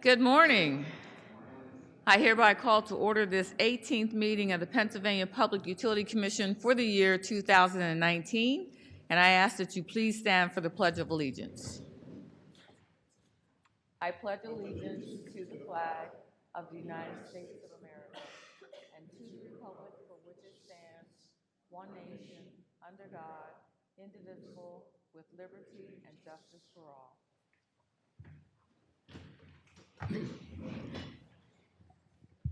Good morning. I hereby call to order this 18th meeting of the Pennsylvania Public Utility Commission for the year 2019, and I ask that you please stand for the Pledge of Allegiance. I pledge allegiance to the flag of the United States of America and to the republic for which it stands, one nation, under God, indivisible, with liberty and justice for all.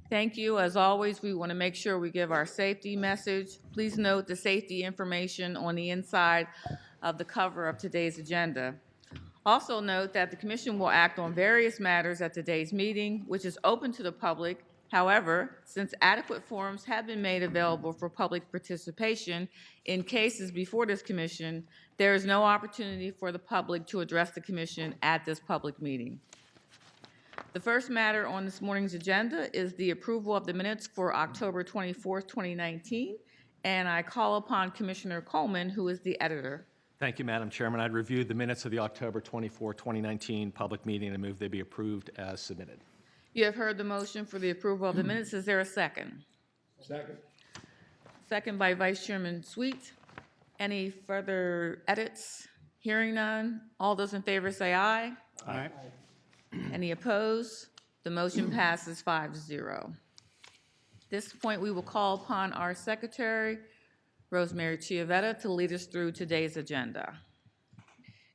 Thank you. As always, we want to make sure we give our safety message. Please note the safety information on the inside of the cover of today's agenda. Also note that the Commission will act on various matters at today's meeting, which is open to the public. However, since adequate forums have been made available for public participation in cases before this Commission, there is no opportunity for the public to address the Commission at this public meeting. The first matter on this morning's agenda is the approval of the minutes for October 24th, 2019, and I call upon Commissioner Coleman, who is the editor. Thank you, Madam Chairman. I'd reviewed the minutes of the October 24, 2019 public meeting and move they be approved as submitted. You have heard the motion for the approval of the minutes. Is there a second? Second. Second by Vice Chairman Sweet. Any further edits? Hearing none. All those in favor say aye. Aye. Any opposed? The motion passes 5-0. At this point, we will call upon our secretary, Rosemary Chiavetta, to lead us through today's agenda.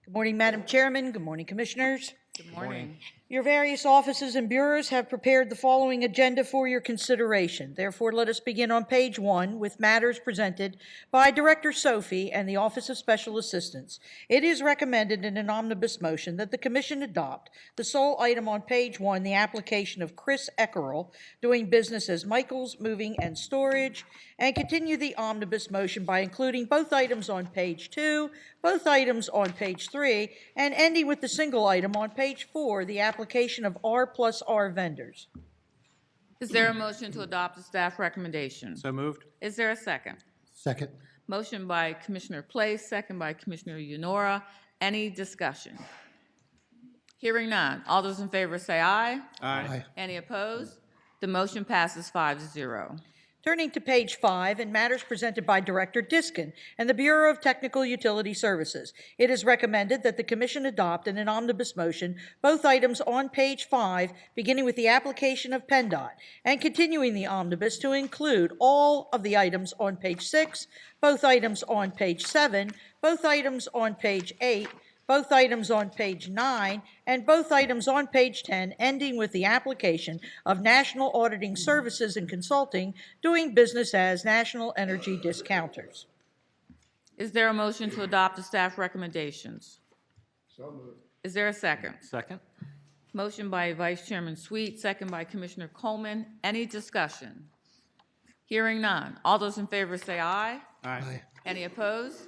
Good morning, Madam Chairman. Good morning, Commissioners. Good morning. Your various offices and bureaus have prepared the following agenda for your consideration. Therefore, let us begin on page 1 with matters presented by Director Sophie and the Office of Special Assistance. It is recommended in an omnibus motion that the Commission adopt the sole item on page 1, the application of Chris Eckerl, doing business as Michael's Moving and Storage, and continue the omnibus motion by including both items on page 2, both items on page 3, and ending with the single item on page 4, the application of R+R vendors. Is there a motion to adopt the staff recommendation? So moved. Is there a second? Second. Motion by Commissioner Place, second by Commissioner Unora. Any discussion? Hearing none. All those in favor say aye. Aye. Any opposed? The motion passes 5-0. Turning to page 5 and matters presented by Director Diskin and the Bureau of Technical Utility Services. It is recommended that the Commission adopt in an omnibus motion both items on page 5, beginning with the application of PennDOT, and continuing the omnibus to include all of the items on page 6, both items on page 7, both items on page 8, both items on page 9, and both items on page 10, ending with the application of National Auditing Services and Consulting, doing business as National Energy Discounters. Is there a motion to adopt the staff recommendations? So moved. Is there a second? Second. Motion by Vice Chairman Sweet, second by Commissioner Coleman. Any discussion? Hearing none. All those in favor say aye. Aye. Any opposed?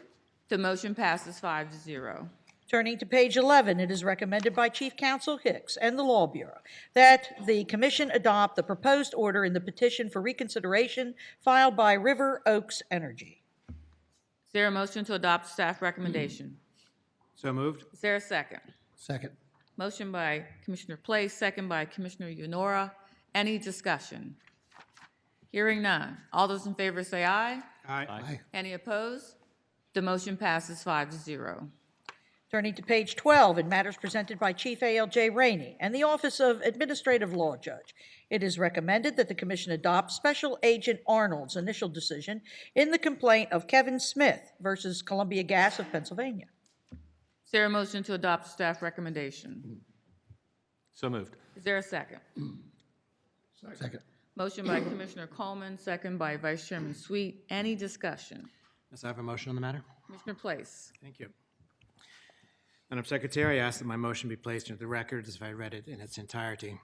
The motion passes 5-0. Turning to page 11, it is recommended by Chief Counsel Hicks and the Law Bureau that the Commission adopt the proposed order in the petition for reconsideration filed by River Oaks Energy. Is there a motion to adopt the staff recommendation? So moved. Is there a second? Second. Motion by Commissioner Place, second by Commissioner Unora. Any discussion? Hearing none. All those in favor say aye. Aye. Any opposed? The motion passes 5-0. Turning to page 12 in matters presented by Chief A.L.J. Rainey and the Office of Administrative Law Judge. It is recommended that the Commission adopt Special Agent Arnold's initial decision in the complaint of Kevin Smith versus Columbia Gas of Pennsylvania. Is there a motion to adopt the staff recommendation? So moved. Is there a second? Second. Motion by Commissioner Coleman, second by Vice Chairman Sweet. Any discussion? Yes, I have a motion on the matter. Commissioner Place. Thank you. Madam Secretary, I ask that my motion be placed into the record as if I read it in its entirety.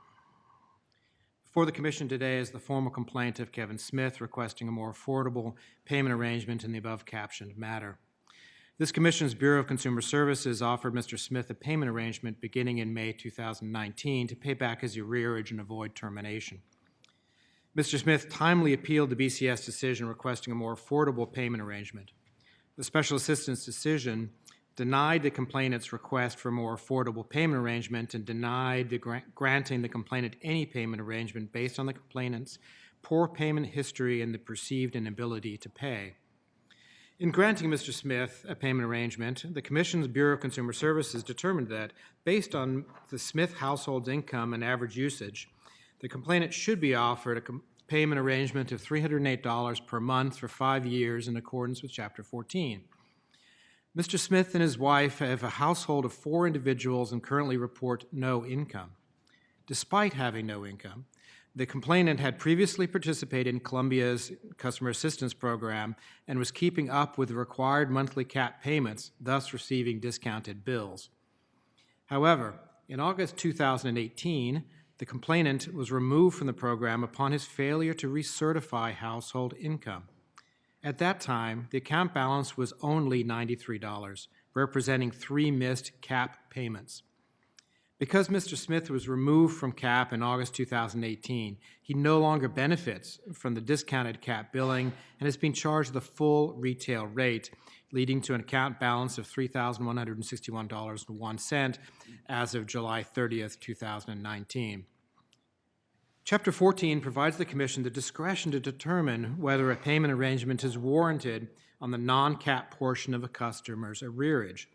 Before the Commission today is the formal complaint of Kevin Smith requesting a more affordable payment arrangement in the above captioned matter. This Commission's Bureau of Consumer Services offered Mr. Smith a payment arrangement beginning in May 2019 to pay back his arrearage and avoid termination. Mr. Smith timely appealed the BCS decision requesting a more affordable payment arrangement. The special assistance decision denied the complainant's request for a more affordable payment arrangement and denied the granting the complainant any payment arrangement based on the complainant's poor payment history and the perceived inability to pay. In granting Mr. Smith a payment arrangement, the Commission's Bureau of Consumer Services determined that, based on the Smith household's income and average usage, the complainant should be offered a payment arrangement of $308 per month for 5 years in accordance with Chapter 14. Mr. Smith and his wife have a household of 4 individuals and currently report no income. Despite having no income, the complainant had previously participated in Columbia's Customer Assistance Program and was keeping up with the required monthly cap payments, thus receiving discounted bills. However, in August 2018, the complainant was removed from the program upon his failure to recertify household income. At that time, the account balance was only $93, representing 3 missed cap payments. Because Mr. Smith was removed from CAP in August 2018, he no longer benefits from the discounted CAP billing and has been charged the full retail rate, leading to an account balance of $3,161.01 as of July 30th, 2019. Chapter 14 provides the Commission the discretion to determine whether a payment arrangement is warranted on the non-CAP portion of a customer's arrearage.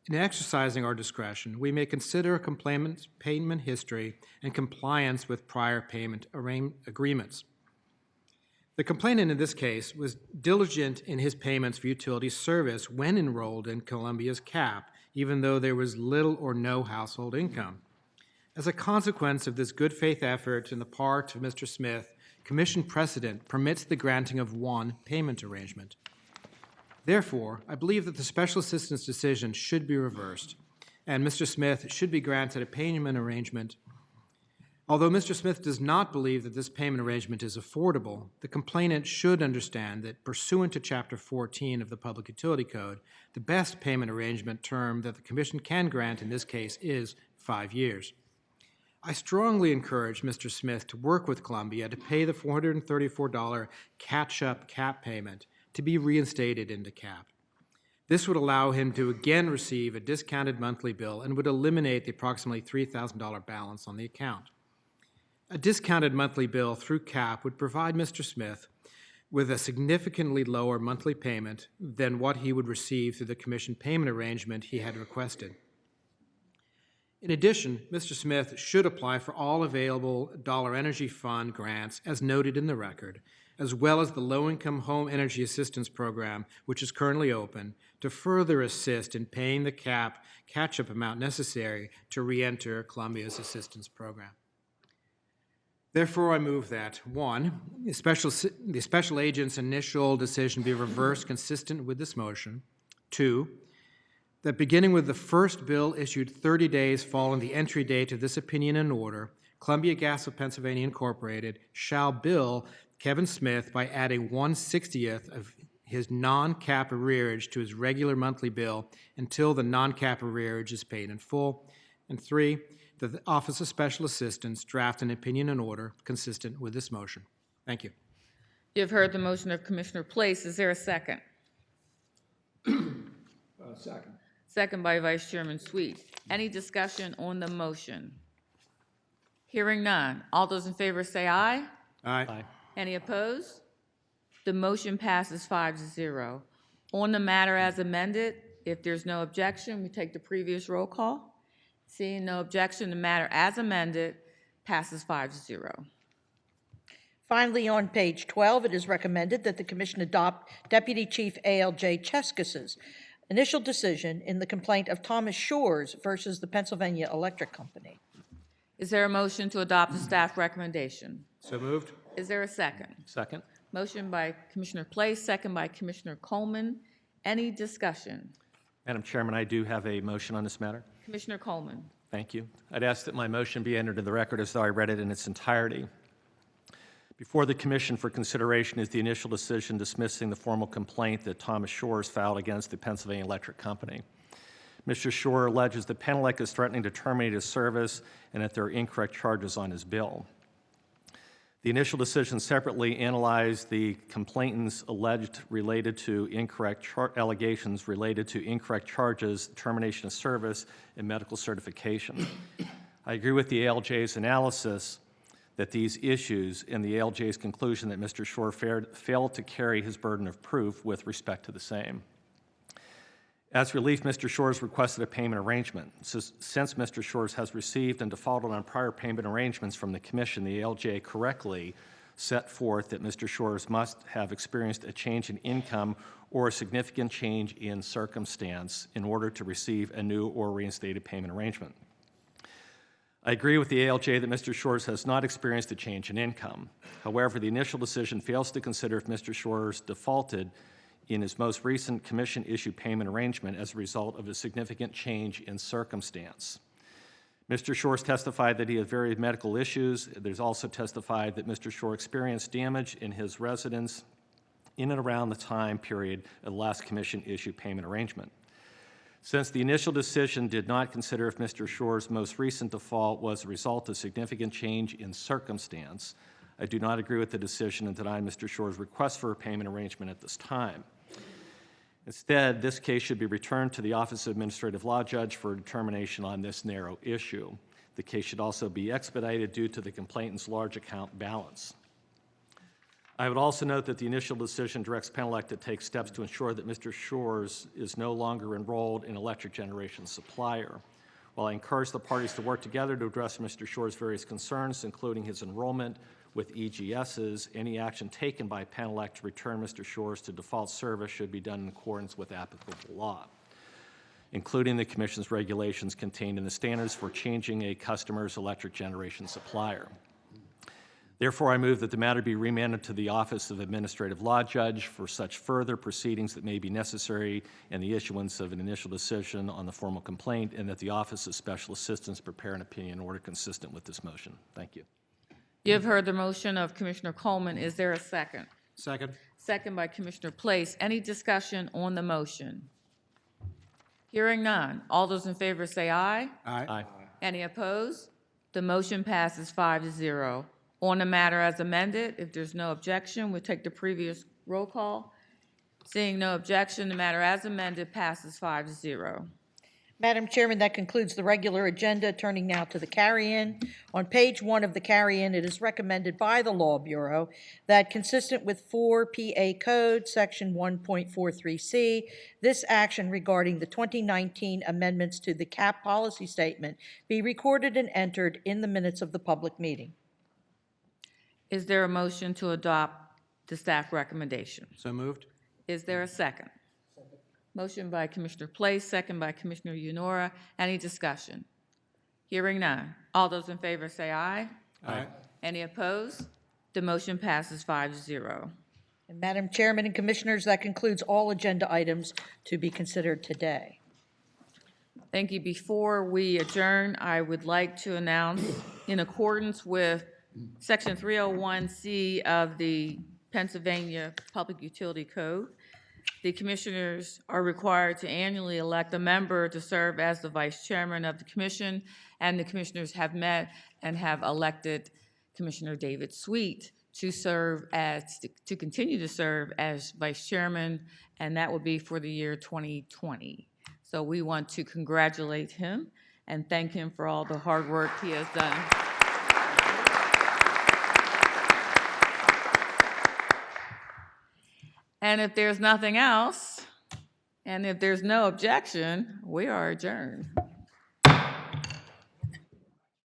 In exercising our discretion, we may consider a complainant's payment history and compliance with prior payment agreements. The complainant in this case was diligent in his payments for utility service when enrolled in Columbia's CAP, even though there was little or no household income. As a consequence of this good faith effort on the part of Mr. Smith, Commission precedent permits the granting of 1 payment arrangement. Therefore, I believe that the special assistance decision should be reversed, and Mr. Smith should be granted a payment arrangement. Although Mr. Smith does not believe that this payment arrangement is affordable, the complainant should understand that pursuant to Chapter 14 of the Public Utility Code, the best payment arrangement term that the Commission can grant in this case is 5 years. I strongly encourage Mr. Smith to work with Columbia to pay the $434 catch-up cap payment to be reinstated into CAP. This would allow him to again receive a discounted monthly bill and would eliminate the approximately $3,000 balance on the account. A discounted monthly bill through CAP would provide Mr. Smith with a significantly lower monthly payment than what he would receive through the Commission payment arrangement he had requested. In addition, Mr. Smith should apply for all available Dollar Energy Fund grants as noted in the record, as well as the Low-Income Home Energy Assistance Program, which is currently open, to further assist in paying the CAP catch-up amount necessary to re-enter Columbia's assistance program. Therefore, I move that 1, the special agent's initial decision be reversed consistent with this motion. 2, that beginning with the first bill issued 30 days following the entry date of this opinion and order, Columbia Gas of Pennsylvania Incorporated shall bill Kevin Smith by adding 1/60th of his non-cap arrearage to his regular monthly bill until the non-cap arrearage is paid in full. And 3, that the Office of Special Assistance draft an opinion and order consistent with this motion. Thank you. You have heard the motion of Commissioner Place. Is there a second? Second. Second by Vice Chairman Sweet. Any discussion on the motion? Hearing none. All those in favor say aye. Aye. Any opposed? The motion passes 5-0. On the matter as amended, if there's no objection, we take the previous roll call. Seeing no objection, the matter as amended passes 5-0. Finally, on page 12, it is recommended that the Commission adopt Deputy Chief A.L.J. Cheskas's initial decision in the complaint of Thomas Shores versus the Pennsylvania Electric Company. Is there a motion to adopt the staff recommendation? So moved. Is there a second? Second. Motion by Commissioner Place, second by Commissioner Coleman. Any discussion? Madam Chairman, I do have a motion on this matter. Commissioner Coleman. Thank you. I'd ask that my motion be entered in the record as though I read it in its entirety. Before the Commission for consideration is the initial decision dismissing the formal complaint that Thomas Shores filed against the Pennsylvania Electric Company. Mr. Shore alleges that Penelec is threatening to terminate his service and that there are incorrect charges on his bill. The initial decision separately analyzed the complainant's alleged allegations related to incorrect charges, termination of service, and medical certification. I agree with the ALJ's analysis that these issues and the ALJ's conclusion that Mr. Shore failed to carry his burden of proof with respect to the same. As relief, Mr. Shores requested a payment arrangement. Since Mr. Shores has received and defaulted on prior payment arrangements from the Commission, the ALJ correctly set forth that Mr. Shores must have experienced a change in income or a significant change in circumstance in order to receive a new or reinstated payment arrangement. I agree with the ALJ that Mr. Shores has not experienced a change in income. However, the initial decision fails to consider if Mr. Shores defaulted in his most recent Commission-issued payment arrangement as a result of a significant change in circumstance. Mr. Shores testified that he had various medical issues. There's also testified that Mr. Shore experienced damage in his residence in and around the time period of the last Commission-issued payment arrangement. Since the initial decision did not consider if Mr. Shore's most recent default was a result of significant change in circumstance, I do not agree with the decision and deny Mr. Shore's request for a payment arrangement at this time. Instead, this case should be returned to the Office of Administrative Law Judge for determination on this narrow issue. The case should also be expedited due to the complainant's large account balance. I would also note that the initial decision directs Penelec to take steps to ensure that Mr. Shores is no longer enrolled in electric generation supplier. While I encourage the parties to work together to address Mr. Shores' various concerns, including his enrollment with EGSs, any action taken by Penelec to return Mr. Shores to default service should be done in accordance with applicable law, including the Commission's regulations contained in the standards for changing a customer's electric generation supplier. Therefore, I move that the matter be remanded to the Office of Administrative Law Judge for such further proceedings that may be necessary and the issuance of an initial decision on the formal complaint, and that the Office of Special Assistance prepare an opinion order consistent with this motion. Thank you. You have heard the motion of Commissioner Coleman. Is there a second? Second. Second by Commissioner Place. Any discussion on the motion? Hearing none. All those in favor say aye. Aye. Any opposed? The motion passes 5-0. On the matter as amended, if there's no objection, we'll take the previous roll call. Seeing no objection, the matter as amended passes 5-0. Madam Chairman, that concludes the regular agenda. Turning now to the carry-in. On page 1 of the carry-in, it is recommended by the Law Bureau that, consistent with 4 PA Code, Section 1.43C, this action regarding the 2019 amendments to the CAP policy statement be recorded and entered in the minutes of the public meeting. Is there a motion to adopt the staff recommendation? So moved. Is there a second? Motion by Commissioner Place, second by Commissioner Unora. Any discussion? Hearing none. All those in favor say aye. Aye. Any opposed? The motion passes 5-0. And Madam Chairman and Commissioners, that concludes all agenda items to be considered today. Thank you. Before we adjourn, I would like to announce, in accordance with Section 301C of the Pennsylvania Public Utility Code, the Commissioners are required to annually elect a member to serve as the Vice Chairman of the Commission, and the Commissioners have met and have elected Commissioner David Sweet to continue to serve as Vice Chairman, and that will be for the year 2020. So we want to congratulate him and thank him for all the hard work he has done. And if there's nothing else, and if there's no objection, we are adjourned.